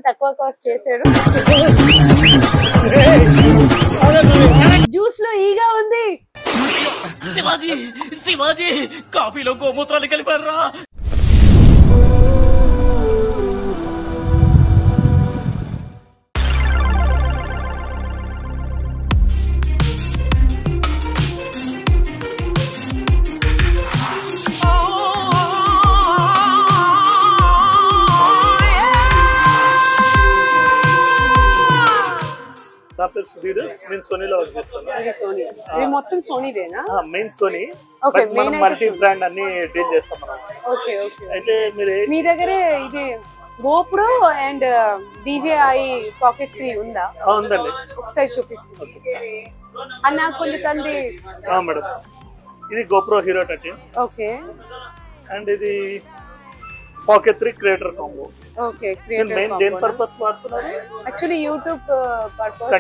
తక్కువ కాస్ట్ చేశారు. జ్యూస్ లో ఈగా ఉంది. శివాజీ శివాజీ కాఫీలో గోమూత్రాలు కలిపారా? నా పేరు సుధీర్, నేను సోనీలో వర్క్ చేస్తాను. ఇది మొత్తం సోనీదేనా? మెయిన్ సోనీ, బట్ మనం మల్టీ బ్రాండ్ అన్ని డీల్ చేస్తాం మనం. Okay okay. అయితే మీరు మీ దగ్గర ఇది GoPro అండ్ DJI Pocket 3 ఉందా? ఉందండి, ఒకసారి చూపించండి. అది నాకు కొంచెం కంది. మేడం ఇది GoPro Hero 13. ఓకే. అండ్ ఇది Pocket 3 creator combo. Okay. Main దేని పర్పస్ వాడుతున్నారు? Actually YouTube purpose.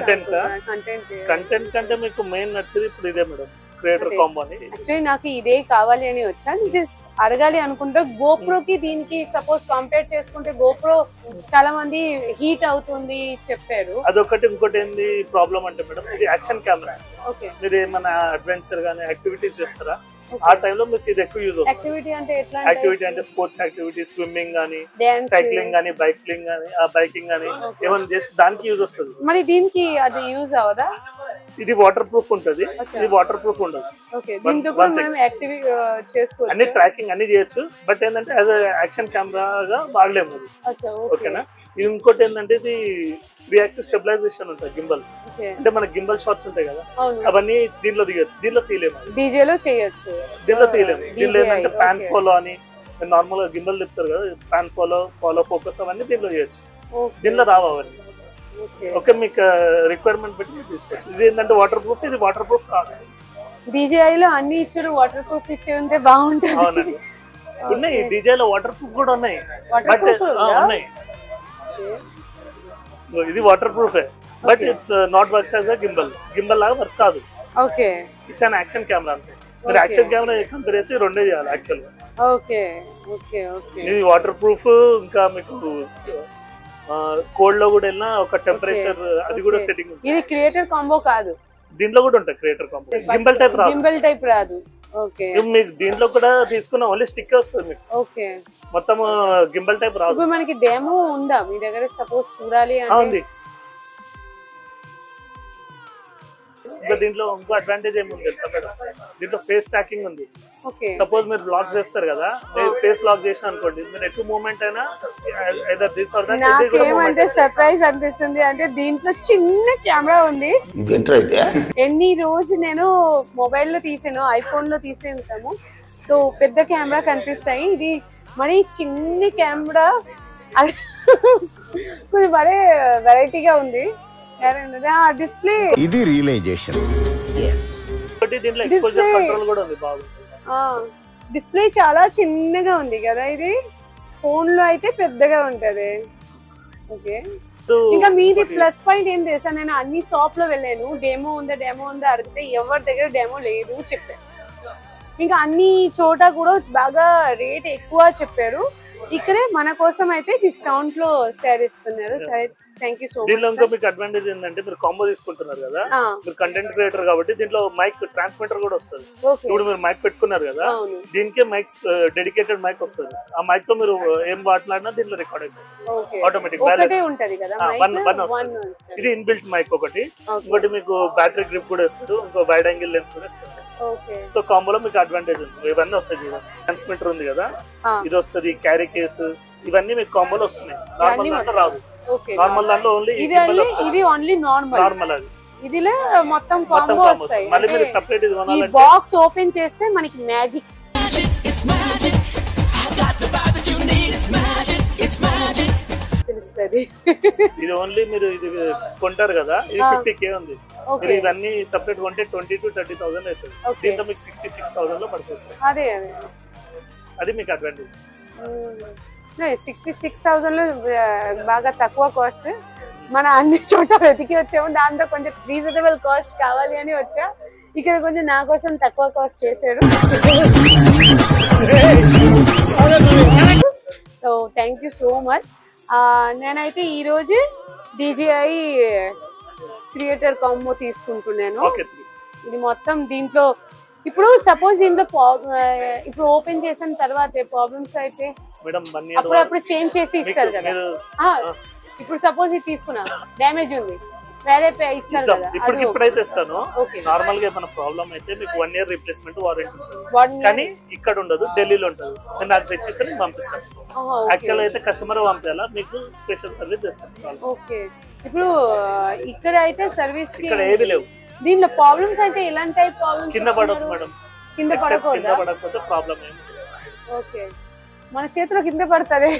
కంటెంట్ కంటే మీకు మెయిన్ నచ్చేది ఇప్పుడు ఇదే మేడం, క్రియేటర్ కాంబో అని. యాక్చువల్లీ నాకు ఇదే కావాలి అని వచ్చాను. ఇది అడగాలి అనుకుంటా. GoPro కి దీనికి సపోజ్ కంపేర్ చేసుకుంటే GoPro చాలా మంది హీట్ అవుతుంది చెప్పారు. అదొకటి. ఇంకోటి ఏంది ప్రాబ్లం అంటే మేడం, ఇది యాక్షన్ కెమెరా. ఓకే. మీరు ఏమైనా అడ్వెంచర్ గానీ యాక్టివిటీస్ చేస్తారా, ఆ టైంలో మీకు ఇది ఎక్కువ యూజ్ వస్తుంది. యాక్టివిటీ అంటే ఎట్లా? యాక్టివిటీ అంటే స్పోర్ట్స్ యాక్టివిటీ, స్విమ్మింగ్ గానీ, సైక్లింగ్ గానీ, బైకింగ్ గానీ, ఏమైనా చేస్తే దానికి యూజ్ వస్తుంది. మరి దీనికి అది యూజ్ అవదా? ఇది వాటర్ ప్రూఫ్ ఉంటది, ఇది వాటర్ ప్రూఫ్ ఉండదు. ఓకే. దీంతో కూడా మనం యాక్టివిటీ చేసుకోవచ్చు, అన్ని ట్రాకింగ్ అన్ని చేయొచ్చు. బట్ ఏంటంటే యాజ్ యాక్షన్ కెమెరాగా వాడలేము అది. ఓకేనా? ఇది ఇంకోటి ఏంటంటే ఇది 3 యాక్సిస్ స్టెబిలైజేషన్ ఉంటుంది గింబల్. అంటే మన గింబల్ షాట్స్ ఉంటాయి కదా, అవన్నీ దీంట్లో దిగచ్చు. దీంట్లో తీయలేము, డీజేలో చేయొచ్చు, దీంట్లో తీయలేము. దీంట్లో ఏంటంటే పాన్ ఫాలో అని నార్మల్ గా గింబల్ తిప్పుతారు కదా, పాన్ ఫాలో ఫోకస్ అవన్నీ దీంట్లో చేయొచ్చు. దీంట్లో రావు అవన్నీ. ఓకే, మీకు రిక్వైర్మెంట్ బట్టి తీసుకోవచ్చు. ఇది ఏంటంటే వాటర్ ప్రూఫ్, ఇది వాటర్ ప్రూఫ్ కాదు. DJI లో అన్ని ఇచ్చారు, వాటర్ ప్రూఫ్ ఇచ్చి ఉంటే బాగుంటుంది. అవునండి, ఉన్నాయి. DJI లో వాటర్ ప్రూఫ్ కూడా ఉన్నాయి, బట్ ఉన్నాయి. ఇది water proof, but it's not works as a gimbal లాగా వర్క్ కాదు. Okay. It's an action camera అంతే. మీరు యాక్షన్ కెమెరా కంపేర్ చేసి రెండే చేయాలి యాక్చువల్ గా. Okay okay okay. ఇది వాటర్ ప్రూఫ్, ఇంకా మీకు కోల్డ్ లో కూడా వెళ్ళినా ఒక టెంపరేచర్ అది కూడా సెట్టింగ్ ఉంటుంది. ఇది క్రియేటర్ కాంబో కాదు, దీంట్లో కూడా ఉంటాయి క్రియేటర్ కాంబో. గింబల్ టైప్ రాదు. ఓకే. మీకు దీంట్లో కూడా తీసుకున్న ఓన్లీ స్టిక్ వస్తుంది మీకు. ఓకే. మొత్తం గింబల్ టైప్ రాదు. ఇప్పుడు మనకి డెమో ఉందా మీ దగ్గర? సపోజ్ చూడాలి అంటే ఉంది. ఇంకా దీంట్లో ఇంకో అడ్వాంటేజ్ ఏముంది తెలుసా మేడం, దీంట్లో ఫేస్ ట్రాకింగ్ ఉంది. సపోజ్ మీరు బ్లాక్ చేస్తారు కదా, ఫేస్ లాక్ చేసిన అనుకోండి, మీరు ఎక్కువ మూవ్మెంట్ అయినా నాకేమంటే సర్ప్రైజ్ అనిపిస్తుంది. అంటే దీంట్లో చిన్న కెమెరా ఉంది. ఎన్ని రోజు నేను మొబైల్ లో తీసాను, ఐఫోన్ లో తీసేస్తాము, సో పెద్ద కెమెరా కనిపిస్తాయి. ఇది మరి చిన్న కెమెరా, అది కొంచెం బడే వెరైటీగా ఉంది. డిస్ప్లే ఇది రియలైజేషన్. డిస్ప్లే చాలా చిన్నగా ఉంది కదా, ఇది ఫోన్ లో అయితే పెద్దగా ఉంటది. ఓకే. ఇంకా మీది ప్లస్ పాయింట్ ఏం తెలుసా, నేను అన్ని షాప్ లో వెళ్ళాను, డెమో ఉందా అడిగితే ఎవరి దగ్గర డెమో లేదు చెప్పారు. ఇంకా అన్ని చోట కూడా బాగా రేట్ ఎక్కువ చెప్పారు. ఇక్కడే మన కోసం అయితే డిస్కౌంట్ లో సేల్ ఇస్తున్నారు. సరే, థ్యాంక్ యూ సో మచ్. దీంట్లో ఇంకా మీకు అడ్వాంటేజ్ ఏంటంటే, మీరు కాంబో తీసుకుంటున్నారు కదా, మీరు కంటెంట్ క్రియేటర్ కాబట్టి దీంట్లో మైక్ ట్రాన్స్మిటర్ కూడా వస్తుంది. ఇప్పుడు మీరు మైక్ పెట్టుకున్నారు కదా, దీనికే మైక్ డెడికేటెడ్ మైక్ వస్తుంది. ఆ మైక్ తో మీరు ఏం మాట్లాడినా దీంట్లో రికార్డ్ అవుతుంది ఆటోమేటిక్. ఇది ఇన్బిల్ట్ మైక్ ఒకటి. ఇంకోటి మీకు బ్యాటరీ గ్రిప్ కూడా వస్తుంది, ఇంకో వైడ్ యాంగిల్ లెన్స్ కూడా వస్తుంది. సో కాంబోలో మీకు అడ్వాంటేజ్ ఉంది. ఇవన్నీ వస్తాయి చూడండి, ట్రాన్స్మిటర్ ఉంది కదా, ఇది వస్తుంది, క్యారీ కేసు, ఇవన్నీ మీకు కాంబోలో వస్తున్నాయి. నార్మల్ దాంట్లో రాదు. నార్మల్ దాంట్లో ఓన్లీ ఇది ఓన్లీ నార్మల్. అది ఇదిలో మొత్తం కాంబో వస్తాయి. మళ్ళీ మీరు సెపరేట్ ఇది కొనాలి. ఈ బాక్స్ ఓపెన్ చేస్తే మనకి మ్యాజిక్ తెలుస్తుంది. ఇది ఓన్లీ మీరు ఇది కొంటారు కదా, ఇది 50K ఉంది. మీరు ఇవన్నీ సెపరేట్ కొంటే 20 to 30,000 అవుతుంది. దీంతో మీకు 66,000 లో పడుతుంది. అదే అది మీకు అడ్వాంటేజ్. 66,000 లో బాగా తక్కువ కాస్ట్. మన అన్ని చోట వెతికి వచ్చాము, దాంతో కొంచెం రీజనబుల్ కాస్ట్ కావాలి అని వచ్చా. ఇక్కడ కొంచెం నా కోసం తక్కువ కాస్ట్ చేశారు. So thank you so much. నేనైతే ఈ రోజు DJI క్రియేటర్ కాంబో తీసుకుంటున్నాను. ఇది మొత్తం దీంట్లో ఇప్పుడు సపోజ్ దీంట్లో ఇప్పుడు ఓపెన్ చేసిన తర్వాత ప్రాబ్లమ్స్ అయితే అప్పుడు చేంజ్ చేసి ఇస్తారు కదా. ఇప్పుడు సపోజ్ ఇది తీసుకున్నా డ్యామేజ్ ఉంది వేరే ఇస్తారు కదా. ఇప్పుడైతే ఇస్తాను. నార్మల్ గా ఏమైనా ప్రాబ్లం అయితే మీకు 1 year రీప్లేస్మెంట్ వారంటీ ఉంటుంది, కానీ ఇక్కడ ఉండదు, ఢిల్లీలో ఉంటుంది. నేను నాకు తెచ్చిస్తే నేను పంపిస్తాను. యాక్చువల్ అయితే కస్టమర్ పంపాలా, మీకు స్పెషల్ సర్వీస్ చేస్తాను. ఓకే, ఇప్పుడు ఇక్కడ అయితే సర్వీస్ ఇక్కడ ఏది లేవు. దీనిలో ప్రాబ్లమ్స్ అంటే ఎలాంటి టైప్ ప్రాబ్లమ్స్? కింద పడదు మేడం, కింద పడకపోతే ప్రాబ్లం ఏమి. ఓకే, మన చేతిలో కింద పడుతుంది.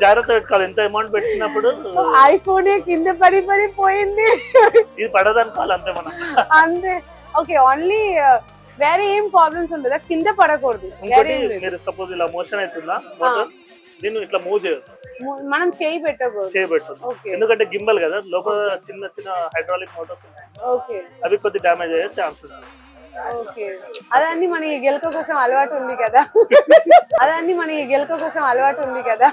జాగ్రత్త పెట్టుకోవాలి. ఎంత అమౌంట్ పెట్టినప్పుడు ఐఫోన్ కింద పడిపోయింది, ఇది పడదనుకోవాలి అంతే మనం. అంతే. ఓకే, ఓన్లీ వేరే ఏం ప్రాబ్లమ్స్ ఉండదా? కింద పడకూడదు. మీరు సపోజ్ ఇలా మోషన్ అవుతుందా, దీన్ని ఇట్లా మూవ్ చేయదు, మనం చేయి పెట్టకూడదు. ఎందుకంటే గింబల్ కదా, లోపల చిన్న చిన్న హైడ్రాలిక్ మోటార్స్ ఉంటాయి, అవి కొద్ది డ్యామేజ్ అయ్యే ఛాన్స్ ఉంది. ఓకే, అదన్నీ మనకి గెలుక కోసం అలవాటు ఉంది కదా. అదన్నీ మనకి గెలుక కోసం అలవాటు ఉంది కదా.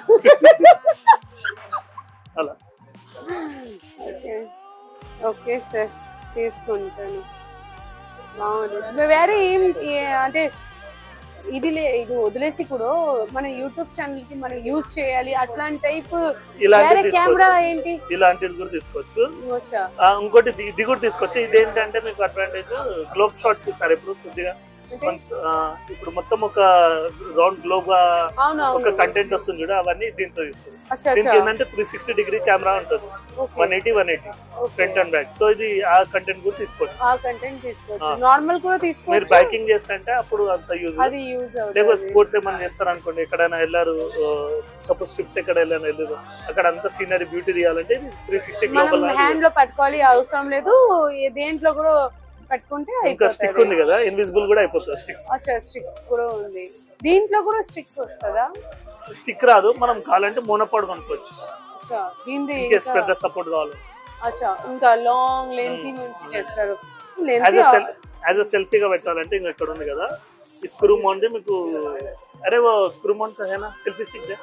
అలా. ఓకే సార్, తీసుకుంటాను. బాగుంది. వేరే ఏం అంటే ఇది వదిలేసి కూడా మన యూట్యూబ్ ఛానల్ కి మనం యూజ్ చేయాలి అట్లాంటి టైప్ వేరే కెమెరా ఏంటి? ఇలాంటిది కూడా తీసుకోవచ్చు. ఇంకోటి ఇది కూడా తీసుకోవచ్చు. ఇదేంటంటే మీకు అడ్వాంటేజ్, గ్లోబ్ షాట్ తీసారు ఇప్పుడు కొద్దిగా. ఇప్పుడు మొత్తం ఒక రౌండ్ గ్లోబ్ ఒక కంటెంట్ వస్తుంది చూడ, అవన్నీ దీంతో తీస్తుంది. దీనికి ఏంటంటే 360 degree కెమెరా ఉంటుంది, 180 ఫ్రంట్ అండ్ బ్యాక్. సో ఇది ఆ కంటెంట్ కూడా తీసుకోవచ్చు. నార్మల్ కూడా తీసుకోవచ్చు. మీరు బైకింగ్ చేస్తారంటే అప్పుడు అంత యూజ్. లేకపోతే స్పోర్ట్స్ ఏమైనా చేస్తారు అనుకోండి, ఎక్కడైనా వెళ్ళారు, సపోజ్ ట్రిప్స్ ఎక్కడ వెళ్ళారు, అక్కడ అంతా సీనరీ బ్యూటీ తీయాలంటే 360 గ్లోబల్ హ్యాండ్ లో పట్టుకోవాలి అవసరం లేదు. దేంట్లో కూడా పట్టుకుంటే ఇంకా స్టిక్ ఉంది కదా, ఇన్విజిబుల్ కూడా అయిపోతుంది స్టిక్. అచ్చా, స్టిక్ కూడా ఉంది. దీంట్లో కూడా స్టిక్ వస్తుందా? స్టిక్ రాదు, మనం కావాలంటే మోనోపాడ్ కొనుక్కోవచ్చు. అచ్చా, దీంది పెద్ద సపోర్ట్ కావాలి. అచ్చా, ఇంకా లాంగ్ లెంత్ నుంచి చేస్తారు. యాజ్ అ సెల్ఫీగా పెట్టాలంటే ఇంకా ఇక్కడ ఉంది కదా, ఈ స్క్రూ మౌంట్ మీకు. అరే ఓ స్క్రూ మౌంట్ కదేనా సెల్ఫీ స్టిక్ దే.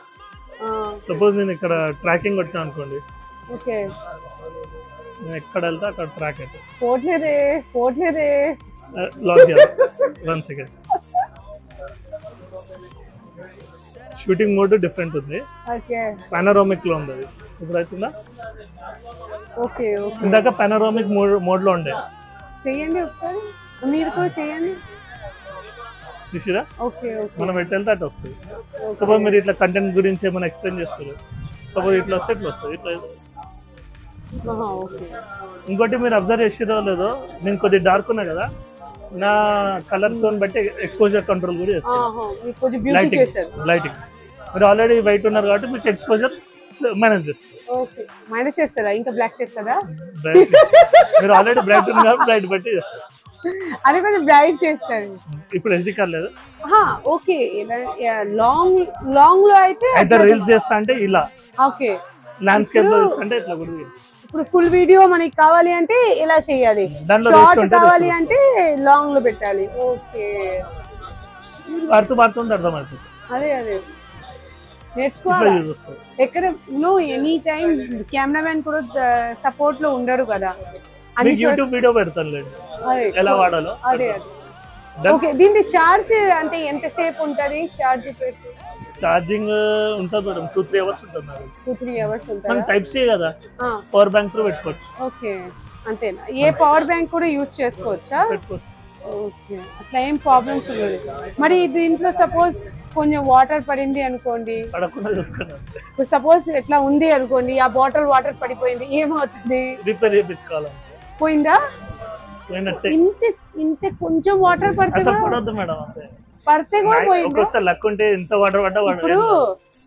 సపోజ్ నేను ఇక్కడ ట్రాకింగ్ కొట్టాను అనుకోండి, ఓకే, ఎక్కడ వెళ్తే అక్కడ ట్రాక్ అయితే పోట్లేదే లాక్ చేయాలి. 1 second. షూటింగ్ మోడ్ డిఫరెంట్ ఉంది, పానోరామిక్ లో ఉంది. ఇప్పుడు అవుతుందా? ఓకే, ఇందాక పానోరామిక్ మోడ్ లో ఉండే. చేయండి ఒకసారి, మీరు కూడా చేయండి. చూసిరా, మనం ఎట్లా వెళ్తే అట్లా వస్తుంది. సపోజ్ మీరు ఇట్లా కంటెంట్ గురించి ఏమైనా ఎక్స్ప్లెయిన్ చేస్తారు, సపోజ్ ఇట్లా వస్తే ఇట్లా వస్తుంది, ఇట్లా. ఇంకోటి మీరు అబ్జర్వ్ చేసిరో లేదో, నేను కొద్దిగా డార్క్ ఉన్నా కదా, నా కలర్ టోన్ బట్టి ఎక్స్పోజర్ కంట్రోల్ కూడా చేస్తాను. లైటింగ్ మీరు ఆల్రెడీ వైట్ ఉన్నారు కాబట్టి మీకు ఎక్స్పోజర్ మేనేజ్ చేస్తారా? ఇంకా బ్లాక్ చేస్తారా? మీరు ఆల్రెడీ బ్రైట్ ఉన్నారు కాబట్టి బ్రైట్ బట్టి చేస్తారు. అది కొంచెం బ్రైట్ చేస్తారు. ఇప్పుడు ఎస్డి కార్డ్ లేదు. ఓకే, లాంగ్ లో అయితే రీల్స్ చేస్తా అంటే ఇలా, ఓకే, ల్యాండ్స్కేప్ లో అంటే ఇట్లా కూడా. ఇప్పుడు ఫుల్ వీడియో మనకి కావాలి అంటే ఇలా చేయాలి, షార్ట్ కావాలి అంటే లాంగ్ లో పెట్టాలి. ఓకే, మారుతుంటే అర్థమవుతుంది. అదే నేర్చుకోవాలి. ఎక్కడ నువ్వు ఎనీ టైం కెమెరామెన్ కూడా సపోర్ట్ లో ఉండరు కదా, యూట్యూబ్ వీడియో పెడతాను ఎలా వాడాలో. అదే ఓకే, దీని చార్జ్ అంటే ఎంతసేపు ఉంటది? ఛార్జింగ్ ఉంటుంది మేడం, 2-3 hours ఉంటుంది. 2-3 hours ఉంటుంది. టైప్ సి కదా, పవర్ బ్యాంక్ తో పెట్టుకోవచ్చు. ఓకే, అంతేనా? ఏ పవర్ బ్యాంక్ కూడా యూజ్ చేసుకోవచ్చా? పెట్టుకోవచ్చు. ఓకే, అట్లా ఏం ప్రాబ్లమ్స్ ఉండదు. మరి దీంట్లో సపోజ్ కొంచెం వాటర్ పడింది అనుకోండి, పడకుండా చూసుకోండి. సపోజ్ ఎట్లా ఉంది అనుకోండి, ఆ బాటిల్ వాటర్ పడిపోయింది, ఏమవుతుంది? రిపేర్ చేయించుకోవాలి. పోయిందా? ఇంత కొంచెం వాటర్ పడితే మేడం, అంతే పడితే కూడా పోయింది. లక్ ఉంటే ఎంత వాటర్ పడ్డా. ఇప్పుడు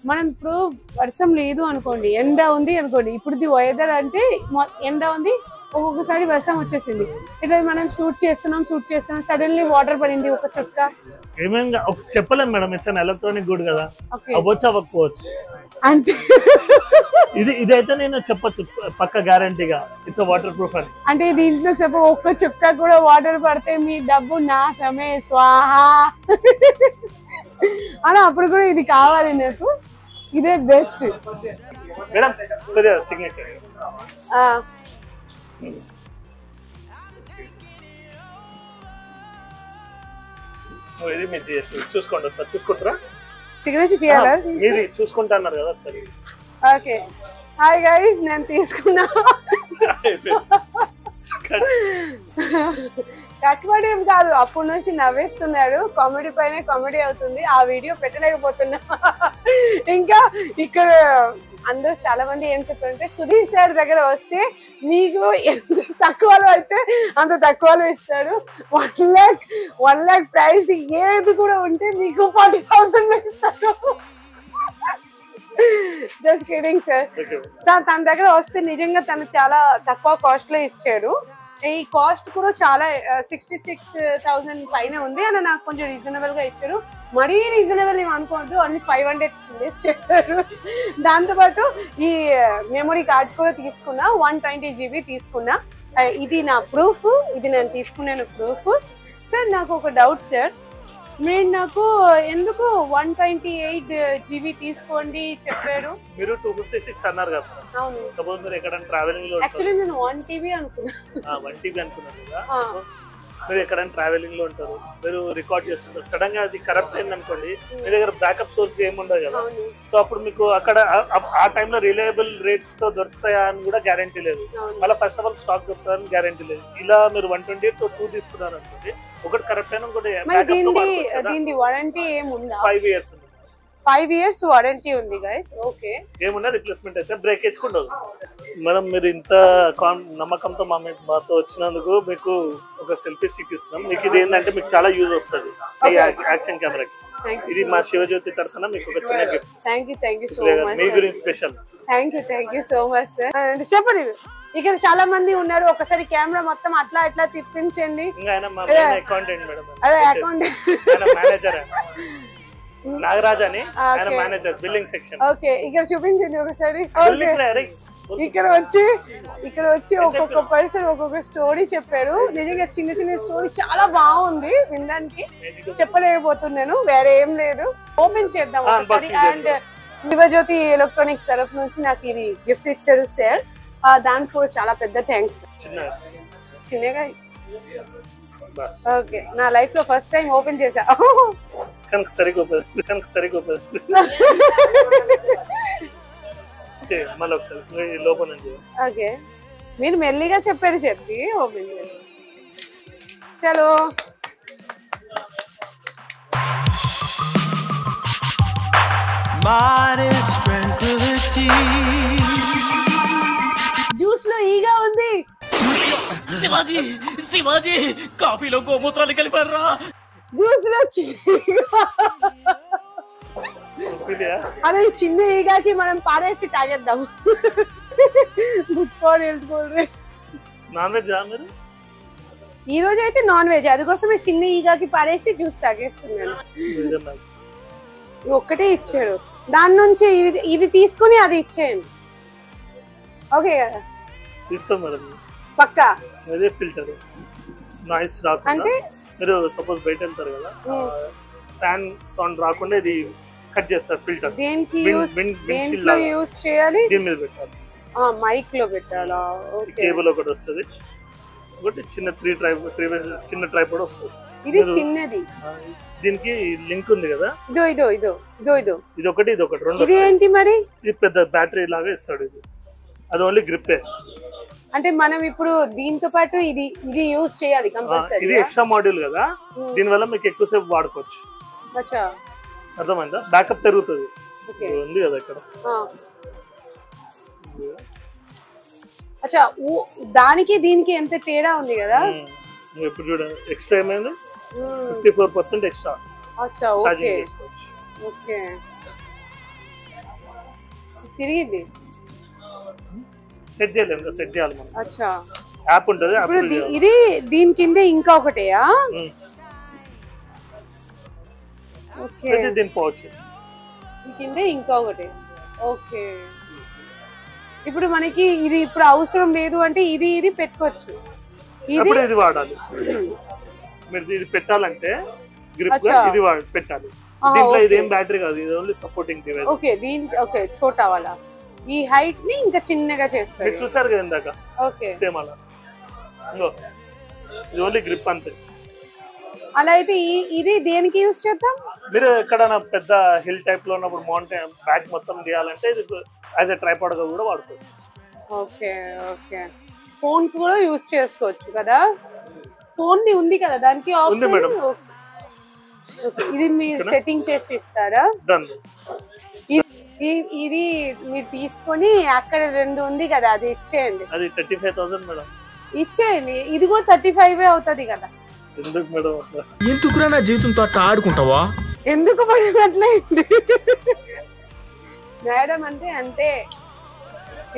మనం ఇప్పుడు వర్షం లేదు అనుకోండి, ఎండ ఉంది అనుకోండి, ఇప్పుడు వెదర్ అంటే ఎండ ఉంది, ఒక్కొక్కసారి వర్షం వచ్చేసింది, ఇట్లా మనం షూట్ చేస్తున్నాం సడన్లీ వాటర్ పడింది ఒక చుక్క. ఏమేమి చెప్పలేము మేడం, ఇట్స్ ఎలక్ట్రానిక్ గుడ్ కదా, అవ్వచ్చు అవ్వకపోవచ్చు అంతే. ఇదైతే నేను చెప్పచ్చు పక్క గ్యారంటీగా, ఇట్స్ వాటర్ ప్రూఫ్ అని. అంటే దీంట్లో ఒక్క చుక్క కూడా వాటర్ పడితే మీ డబ్బు నాశమే, స్వాహా. అలా అప్పుడు కూడా ఇది కావాలి నాకు, ఇదే బెస్ట్. మేడం సిగ్నేచర్ ఇది మీరు చూసుకోండి ఒకసారి. చూసుకుంటారా? సిగ్నేచర్ చేయాలా? మీది చూసుకుంటా అన్నారు కదా ఒకసారి. ఓకే. హాయ్ గైస్, నేను తీసుకున్నా. కట్టుబడి ఏం కాదు, అప్పటి నుంచి నవ్వేస్తున్నాడు. కామెడీ పైన కామెడీ అవుతుంది. ఆ వీడియో పెట్టలేకపోతున్నా. ఇంకా ఇక్కడ అందరూ చాలా మంది ఏం చెప్పారంటే, సుధీర్ సార్ దగ్గర వస్తే మీకు ఎంత తక్కువలో అయితే అంత తక్కువలో ఇస్తారు. 1 lakh ప్రైస్ ఏది కూడా ఉంటే మీకు 40,000 ఇస్తారు. Just kidding sir. తన దగ్గర వస్తే నిజంగా తను చాలా తక్కువ కాస్ట్ లో ఇచ్చాడు. ఈ కాస్ట్ కూడా చాలా 66,000 పైన ఉంది అని నాకు కొంచెం రీజనబుల్ గా ఇచ్చారు. మరీ రీజనబుల్ ఏమి అనుకోవద్దు, అన్ని 500 లెస్ చేశారు. దాంతోపాటు ఈ మెమరీ కార్డ్ కూడా తీసుకున్నా, 120 GB తీసుకున్నా. ఇది నా ప్రూఫ్, ఇది నేను తీసుకున్నాను ప్రూఫ్. సార్ నాకు ఒక డౌట్ సార్, మీరు నాకు ఎందుకు 128 GB తీసుకోండి చెప్పారు? మీరు 256 అన్నారు కదా. అవును. సపోజ్ మీరు ఎక్కడ ట్రావెలింగ్ లో, యాక్చువల్లీ నేను 1 TB అనుకున్నా. 1 TB అనుకున్నారు కదా. మీరు ఎక్కడైనా ట్రావెలింగ్ లో ఉంటారు, మీరు రికార్డ్ చేస్తుంటారు, సడన్ గా అది కరప్ట్ అయింది అనుకోండి, మీ దగ్గర బ్యాకప్ సోర్స్ ఏమి ఉండదు కదా. సో అప్పుడు మీకు అక్కడ ఆ టైంలో రిలయబుల్ రేట్స్ తో దొరుకుతాయా అని కూడా గ్యారంటీ లేదు. మళ్ళీ ఫస్ట్ ఆఫ్ ఆల్ స్టాక్ దొరుకుతాయని గ్యారంటీ లేదు. ఇలా మీరు 128 2 తీసుకున్నారు అనుకోండి, ఒకటి కరెక్ట్ అయినా ఇంకోటి దీని వారంటీ ఏముందా? 5 years ఉంది. 5 years వారంటీ ఉంది గైస్. ఓకే. ఏమున్నా రిప్లేస్మెంట్ అయితే బ్రేకేజ్ ఉండదు. మనం మీరు ఇంత నమ్మకంతో మాతో వచ్చినందుకు మీకు ఒక సెల్ఫీ స్టిక్ ఇస్తున్నాం. మీకు ఇది ఏంటంటే మీకు చాలా యూజ్ వస్తుంది యాక్షన్ కెమెరాకి. ఇది మా శివజ్యోతి తరఫున మీకు ఒక చిన్న gift. Thank you so much. మీ గురించి special. Thank you so much sir. చెప్పండి, ఇక్కడ చాలా మంది ఉన్నారు, ఒకసారి కెమెరా మొత్తం అట్లా ఇట్లా తిప్పించండి. Accountant madam. అదే అకౌంటెంట్ మేనేజర్ నాగరాజ్ అని, ఆయన మేనేజర్ బిల్లింగ్ సెక్షన్. ఓకే, ఇక్కడ చూపించండి ఒకసారి. ఇక్కడ వచ్చి ఒక్కొక్క పర్సన్ ఒక్కొక్క స్టోరీ చెప్పారు. నిజంగా చిన్న చిన్న స్టోరీ చాలా బాగుంది, వినడానికి చెప్పలేకపోతున్నాను. వేరే ఏం లేదు, ఓపెన్ చేద్దాం ఒకసారి. అండ్ శివజ్యోతి ఎలక్ట్రానిక్స్ తరఫు నుంచి నాకు ఇది గిఫ్ట్ ఇచ్చారు సార్, దానికి కూడా చాలా పెద్ద థ్యాంక్స్. చిన్నగా ఓకే, నా లైఫ్ లో ఫస్ట్ టైం ఓపెన్ చేసా. ఓకే, మీరు మెల్లిగా చెప్పారు, చెప్పి ఓపెన్ చేసి చలో. జ్యూస్ లో ఈగా ఉంది. శివాజీ కాఫీలో గోమూత్రాలు కలిపారా? జ్యూస్ లో అదే చిన్న ఈగాకి మనం పారేసి తాగేద్దాం. నాన్ వెజ్ ఈ రోజు అయితే నాన్ వెజ్, అందుకోసమే చిన్న ఈగాకి పారేసి జ్యూస్ తాగేస్తున్నాను. ఒక్కటే ఇచ్చాడు, దాని నుంచి ఇది తీసుకుని అది ఇచ్చేయండి. ఓకే కదా, తీసుకోండి మేడం. పక్కా అదే ఫిల్టర్ నాయిస్ రాకుండా. అంటే మీరు సపోజ్ బయట వెళ్తారు కదా, ఫ్యాన్ సౌండ్ రాకుండా ఇది కట్ చేస్తారు ఫిల్టర్. దేనికి యూస్ చేయాలి? దీని మీద పెట్టాలి, మైక్ లో పెట్టాలా? ఓకే. కేబుల్ ఒకటి వస్తుంది, ఒకటి చిన్న చిన్న ట్రైపాడ్ వస్తుంది. ఇది చిన్నది, దీనికి లింక్ ఉంది కదా. ఇది ఒకటి రెండు. ఇది ఏంటి మరి? ఇది పెద్ద బ్యాటరీ లాగా ఇస్తాడు. అది ఓన్లీ గ్రిప్పే. అంటే మనం ఇప్పుడు దీంతో పాటు ఇది యూజ్ చేయాలి కంపల్సరీ. ఇది ఎక్స్ట్రా మాడ్యూల్ కదా, దీని వల్ల మీకు ఎక్కువసేపు వాడుకోవచ్చు. అచ్చా, అర్థమైందా? బ్యాకప్ పెరుగుతుంది. ఉంది కదా ఇక్కడ. అచ్చా, దానికి దీనికి ఎంత తేడా ఉంది కదా. ఇప్పుడు చూడ ఎక్స్ట్రా ఏమైంది, 54% ఎక్స్ట్రా. అచ్చా, ఓకే ఓకే. తిరిగింది, సెట్ చేయలేము, సెట్ చేయాలి మనం. అచ్చా, యాప్ ఉంటుంది. ఇప్పుడు ఇది దీని కింద ఇంకా ఒకటేయా? ఓకే, దీని పౌచ్ కింద ఇంకా ఒకటి. ఓకే, ఇప్పుడు మనకి ఇది ఇప్పుడు అవసరం లేదు అంటే ఇది పెట్టుకోవచ్చు. ఇది వాడాలి. మీరు ఇది పెట్టాలంటే గ్రిప్ గా ఇది పెట్టాలి. దీంట్లో ఇదేం బ్యాటరీ కాదు, ఇది only supporting device. Okay okay చోటా వాలా ఈ హైట్ ని ఇంకా చిన్నగా చేస్తారు. మీరు చూసారు కదా ఇందాక, ఓకే సేమ్ అలా. ఇది ఓన్లీ గ్రిప్ అంతే. అలా అయితే ఇది దేనికి యూస్ చేద్దాం? మీరు ఎక్కడైనా పెద్ద హిల్ టైప్ లో ఉన్నప్పుడు మౌంటైన్ బ్యాక్ మొత్తం తీయాలంటే ఇది యాజ్ ఎ ట్రైపాడ్ గా కూడా వాడుకోవచ్చు. ఓకే ఓకే ఫోన్ కూడా యూస్ చేసుకోవచ్చు కదా, ఫోన్ ది ఉంది కదా దానికి ఆప్షన్. ఇది మీరు సెట్టింగ్ చేసి ఇస్తారా? ఇది మీరు తీసుకొని అక్కడ 2 ఉంది కదా అది ఇచ్చేయండి. అది 35,000 మేడం. ఇచ్చేయండి, ఇది కూడా 35 అవుతుంది కదా. ఎందుకు మేడం? ఎందుకురా నా జీవితంతో అట్లా ఆడుకుంటావా? ఎందుకు మేడం మేడం అంటే అంతే.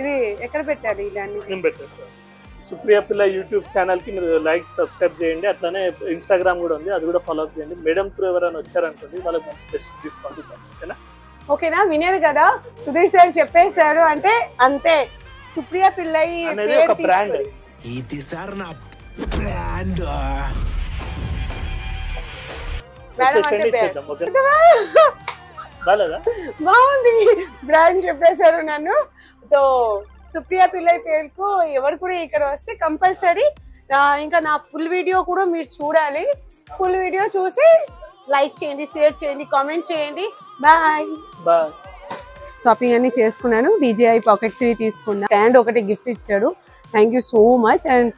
ఇది ఎక్కడ పెట్టాలి? దాన్ని నేను పెట్టేస్తాను. సుప్రియ పిల్ల యూట్యూబ్ ఛానల్ కి మీరు లైక్ సబ్స్క్రైబ్ చేయండి, అట్లానే ఇన్స్టాగ్రామ్ కూడా ఉంది, అది కూడా ఫాలో అప్ చేయండి. మేడం త్రూ ఎవరైనా వచ్చారనుకోండి వాళ్ళకి మంచి స్పెషల్ డిస్కౌంట్ ఇస్తాను. ఓకేనా? వినేది కదా, సుధీర్ సార్ చెప్పేశారు అంటే అంతే. సుప్రియ పిల్లయి అనేది ఒక బ్రాండ్. ఇది సార్ నా బ్రాండ్. బాగుంది బ్రాండ్ చెప్పేశారు నన్ను. సో సుప్రియ పిల్లై పేరుకు ఎవరు కూడా ఇక్కడ వస్తే కంపల్సరీ ఇంకా నా ఫుల్ వీడియో కూడా మీరు చూడాలి. ఫుల్ వీడియో చూసి లైక్ చేయండి, షేర్ చేయండి, కామెంట్ చేయండి. Bye bye. షాపింగ్ అన్ని చేసుకున్నాను. DJI Pocket 3 తీసుకున్నా. స్టాండ్ ఒకటి గిఫ్ట్ ఇచ్చాడు. Thank you so much. And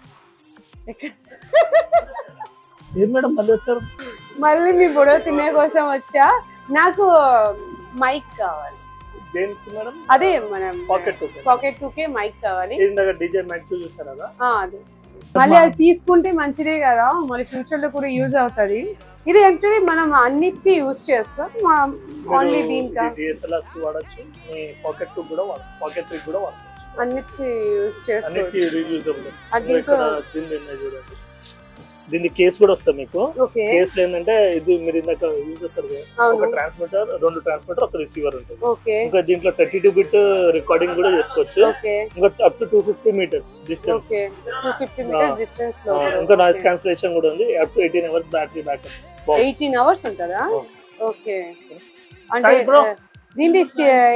మళ్ళీ మీ బుడవ తినే కోసం వచ్చా. నాకు మైక్ కావాలి. అదే మనం Pocket 2 మైక్ కావాలి. మళ్ళీ అది తీసుకుంటే మంచిదే కదా, మళ్ళీ ఫ్యూచర్ లో కూడా యూజ్ అవుతుంది. ఇది యాక్చువల్లీ మనం అన్నిటికీ యూజ్ చేస్తాం, ఓన్లీ దీనికి అన్నిటికీ యూజ్ చేస్తాం. దీని కేసు కూడా వస్తుంది మీకు. కేసు ఏంటంటే ఇది మీరు ఇందాక యూజ్ చేస్తారు, ఒక ట్రాన్స్మిటర్, 2 ట్రాన్స్మిటర్, ఒక రిసీవర్ ఉంటుంది. ఇంకా దీంట్లో 32 బిట్ రికార్డింగ్ కూడా చేసుకోవచ్చు. ఇంకా అప్ టు 250 మీటర్స్ డిస్టెన్స్. ఇంకా నాయిస్ క్యాన్సిలేషన్ కూడా ఉంది. Up to 18 hours battery backup. 18 hours ఉంటుందా? ఓకే. అంటే దీని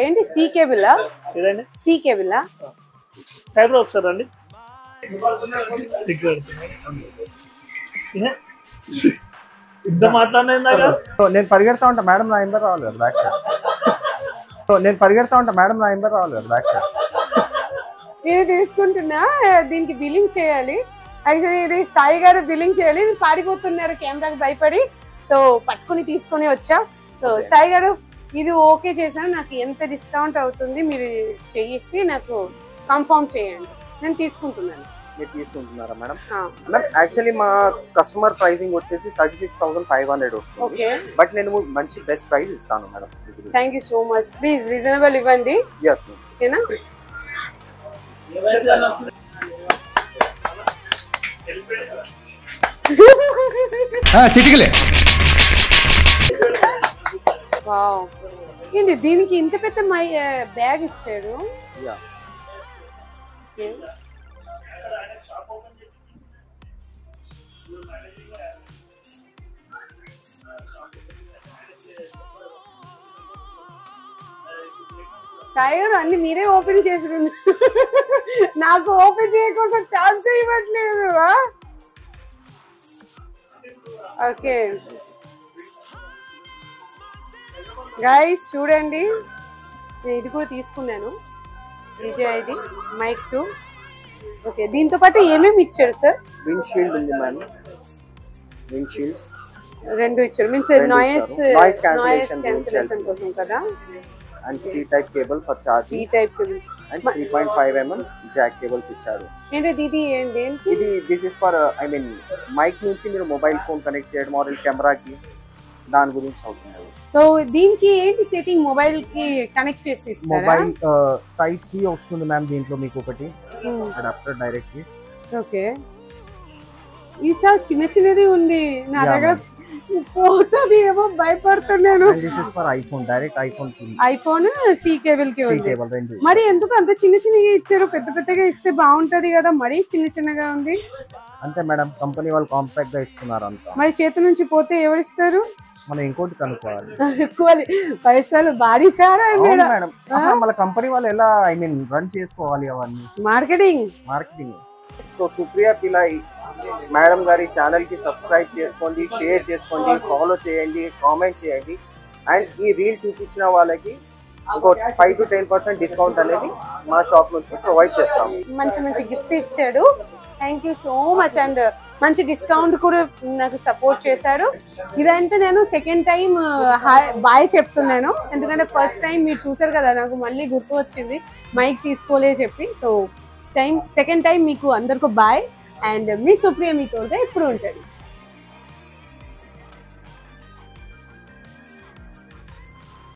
ఏంటి సి కేబులా? ఇదండి సి కేబులా. సైబ్రో ఒకసారి రండి. ఇంత మాట్లాడినా నేను పరిగెడతా ఉంటా మేడం, నా నెంబర్ రావాలి కదా బ్యాక్ సైడ్. నేను పరిగెడతా ఉంటా మేడం, నా నెంబర్ రావాలి కదా బ్యాక్ సైడ్. నేను తీసుకుంటున్నా, దీనికి బిల్లింగ్ చేయాలి. యాక్చువల్లీ ఇది సాయి గారు బిల్లింగ్ చేయాలి. పారిపోతున్నారు కెమెరాకి భయపడి, సో పట్టుకుని తీసుకొని వచ్చా. సో సాయి గారు ఇది ఓకే చేశాను, నాకు ఎంత డిస్కౌంట్ అవుతుంది మీరు చేసి నాకు కన్ఫర్మ్ చేయండి, నేను తీసుకుంటున్నాను. మీరు తీసుకుంటున్నారా మేడం? యాక్చువల్లీ మా కస్టమర్ ప్రైసింగ్ వచ్చేసి 36,500 వస్తుంది. బట్ నేను మంచి బెస్ట్ ప్రైస్ ఇస్తాను madam. Thank you so much. Please reasonable ఇవ్వండి. yes ma'am. ఓకేనా? చిటికలే. వావ్, ఏంటి దీనికి ఇంత పెద్ద బ్యాగ్ ఇచ్చాడు? సాయి గారు అన్ని మీరే ఓపెన్ చేసుకున్నారు, నాకు ఓపెన్ చేయకోసం ఛాన్స్ ఇవ్వట్లేదు. ఓకే గైస్ చూడండి, నేను ఇది కూడా తీసుకున్నాను, DJI మైక్ 2. ఓకే, దీంతో పాటు ఏమేమి ఇచ్చారు సార్? విండ్షీల్డ్ ఉంది మేడం, విండ్షీల్డ్స్ 2 ఇచ్చారు. మీన్స్ నాయిస్ క్యాన్సిలేషన్ కోసం కదా. And C type cable for charging. C type cable and 3.5 mm jack cables ఇచ్చారు. ఏంటి ఇది? ఏంటి ఇది? This is for I mean mic నుంచి మీరు మొబైల్ ఫోన్ కనెక్ట్ చేయడం ఆర్ కెమెరాకి, దాని గురించి అవుతుంది. సో దీనికి ఏంటి సెట్టింగ్? మొబైల్ కి కనెక్ట్ చేసి ఇస్తారా? మొబైల్ టైప్ C వస్తుంది మ్యామ్ దీంట్లో మీకు ఒకటి అడాప్టర్ డైరెక్ట్. ఓకే, ఇది చాలా చిన్నది ఉంది నా దగ్గర, పోతుంది ఏమో భయపడుతున్నాను. This is for iPhone, direct iPhone కి. ఐఫోన్ C కేబుల్ కి ఉంది. రెండు. మరి ఎందుకు అంత చిన్నగా ఇచ్చారు? పెద్దగా ఇస్తే బాగుంటది కదా, మరి చిన్నగా ఉంది. అంతే మేడం, కంపెనీ వాళ్ళు కాంపాక్ట్ గా ఇస్తున్నారు అంతా. మరి చేతి నుంచి పోతే ఎవరిస్తారు? మనం ఇంకోటి కనుక్కోవాలి. ఎక్కువాలి పైసలు బాడీసారా మేడం, మన కంపెనీ వాళ్ళు ఎలా రన్ చేసుకోవాలి అవన్నీ, మార్కెటింగ్. సో సుప్రియ పిలాయ్ మేడం గారి ఛానల్ కి సబ్స్క్రైబ్ చేసుకోండి, షేర్ చేసుకోండి, ఫాలో చేయండి, కామెంట్ చేయండి. అండ్ ఈ రీల్ చూపించిన వాళ్ళకి ఇంకో 5 to 10% డిస్కౌంట్ అనేది మా షాప్ నుంచి ప్రొవైడ్ చేస్తాం. మంచి గిఫ్ట్ ఇచ్చాడు. Thank you so much. And మంచి డిస్కౌంట్ కూడా నాకు సపోర్ట్ చేశారు. ఇదంటే నేను సెకండ్ టైం బాయ్ చెప్తున్నాను, ఎందుకంటే ఫస్ట్ టైం మీరు చూసారు కదా, నాకు మళ్ళీ గుర్తు వచ్చింది మైక్ తీసుకోలే చెప్పి. సో సెకండ్ టైం మీకు అందరికీ బాయ్. అండ్ మీ సుప్రియ మీతో ఎప్పుడు ఉంటుంది.